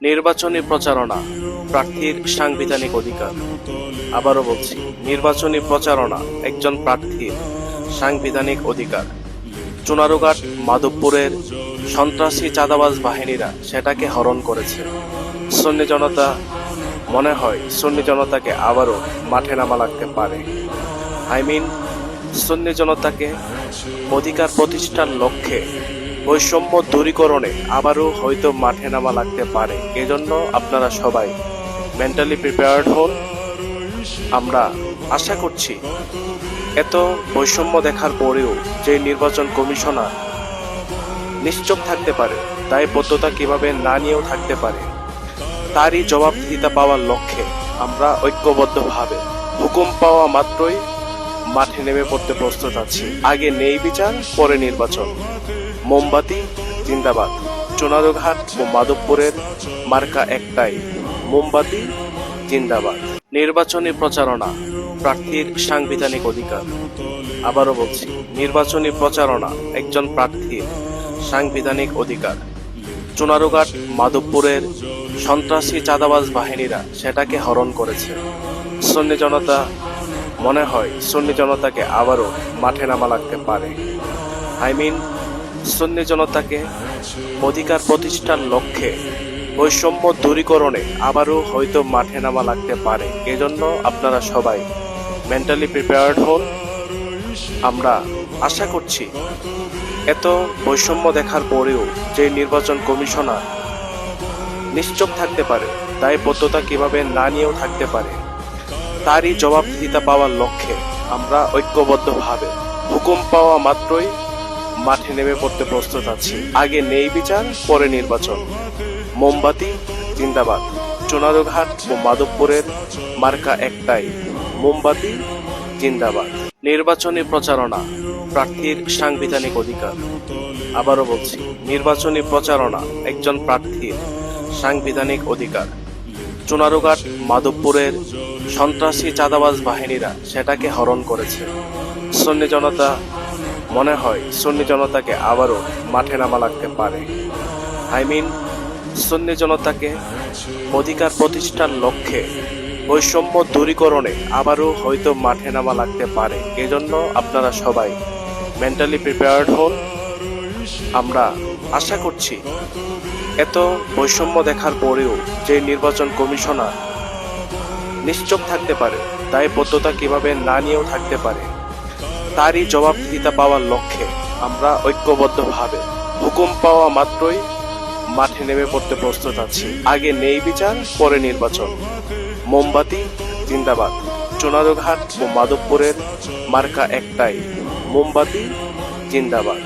নির্বাচনী প্রচারণা প্রার্থীর সাংবিধানিক অধিকার। আবারও বলছি, নির্বাচনী প্রচারণা একজন প্রার্থীর সাংবিধানিক অধিকার। চুনারুঘাট মাধবপুরের সন্ত্রাসী চাঁদাবাজ বাহিনীরা সেটাকে হরণ করেছে। সুন্নি জনতা মনে হয় সুন্নি জনতাকে আবারও মাঠে নামা লাগতে পারে। সুন্নি জনতাকে অধিকার প্রতিষ্ঠার লক্ষ্যে বৈষম্য দূরীকরণে আবারও হয়তো মাঠে নামা লাগতে পারে। এজন্য আপনারা সবাই মেন্টালি প্রিপেয়ার্ড হন। আমরা আশা করছি এত বৈষম্য দেখার পরেও যে নির্বাচন কমিশনার নিশ্চুপ থাকতে পারে, দায়বদ্ধতা কিভাবে না নিয়েও থাকতে পারে, তারই জবাবদিহিতা পাওয়ার লক্ষ্যে আমরা ঐক্যবদ্ধভাবে হুকুম পাওয়া মাত্রই মাঠে নেমে পড়তে প্রস্তুত আছি। আগে নেই বিচার, পরে নির্বাচন। মোমবাতি জিন্দাবাদ। চুনারুঘাট ও মাধবপুরের মার্কা একটাই, মোমবাতি জিন্দাবাদ। নির্বাচনী প্রচারণা প্রার্থীর সাংবিধানিক অধিকার। আবারও বলছি, নির্বাচনী প্রচারণা একজন প্রার্থীর সাংবিধানিক অধিকার। চুনারুঘাট মাধবপুরের সন্ত্রাসী চাঁদাবাজ বাহিনীরা সেটাকে হরণ করেছে। সুন্নি জনতা মনে হয় সুন্নি জনতাকে আবারও মাঠে নামা লাগতে পারে। সুন্নি জনতাকে অধিকার প্রতিষ্ঠার লক্ষ্যে বৈষম্য দূরীকরণে আবারও হয়তো মাঠে নামা লাগতে পারে। এজন্য আপনারা সবাই মেন্টালি প্রিপেয়ার্ড হন। আমরা আশা করছি এত বৈষম্য দেখার পরেও যে নির্বাচন কমিশনার নিশ্চুপ থাকতে পারে, দায়বদ্ধতা কিভাবে না নিয়েও থাকতে পারে, তারই জবাবদিহিতা পাওয়ার লক্ষ্যে আমরা ঐক্যবদ্ধভাবে হুকুম পাওয়া মাত্রই মাঠে নেমে পড়তে প্রস্তুত আছি। আগে নেই বিচার, পরে নির্বাচন। মোমবাতি জিন্দাবাদ। চুনারুঘাট ও মাধবপুরের মার্কা একটাই, মোমবাতি জিন্দাবাদ। নির্বাচনী প্রচারণা প্রার্থীর সাংবিধানিক অধিকার। আবারও বলছি, নির্বাচনী প্রচারণা একজন প্রার্থীর সাংবিধানিক অধিকার। চুনারুঘাট মাধবপুরের সন্ত্রাসী চাঁদাবাজ বাহিনীরা সেটাকে হরণ করেছে। সুন্নি জনতা মনে হয় সুন্নি জনতাকে আবারও মাঠে নামা লাগতে পারে। সুন্নি জনতাকে অধিকার প্রতিষ্ঠার লক্ষ্যে বৈষম্য দূরীকরণে আবারও হয়তো মাঠে নামা লাগতে পারে। এজন্য আপনারা সবাই মেন্টালি প্রিপেয়ার্ড হন। আমরা আশা করছি এত বৈষম্য দেখার পরেও যে নির্বাচন কমিশনার নিশ্চুপ থাকতে পারে, দায়বদ্ধতা কিভাবে না নিয়েও থাকতে পারে, তারই জবাবদিহিতা পাওয়ার লক্ষ্যে আমরা ঐক্যবদ্ধভাবে হুকুম পাওয়া মাত্রই মাঠে নেমে পড়তে প্রস্তুত আছি। আগে নেই বিচার, পরে নির্বাচন। মোমবাতি জিন্দাবাদ। চুনারুঘাট ও মাধবপুরের মার্কা একটাই, মোমবাতি জিন্দাবাদ।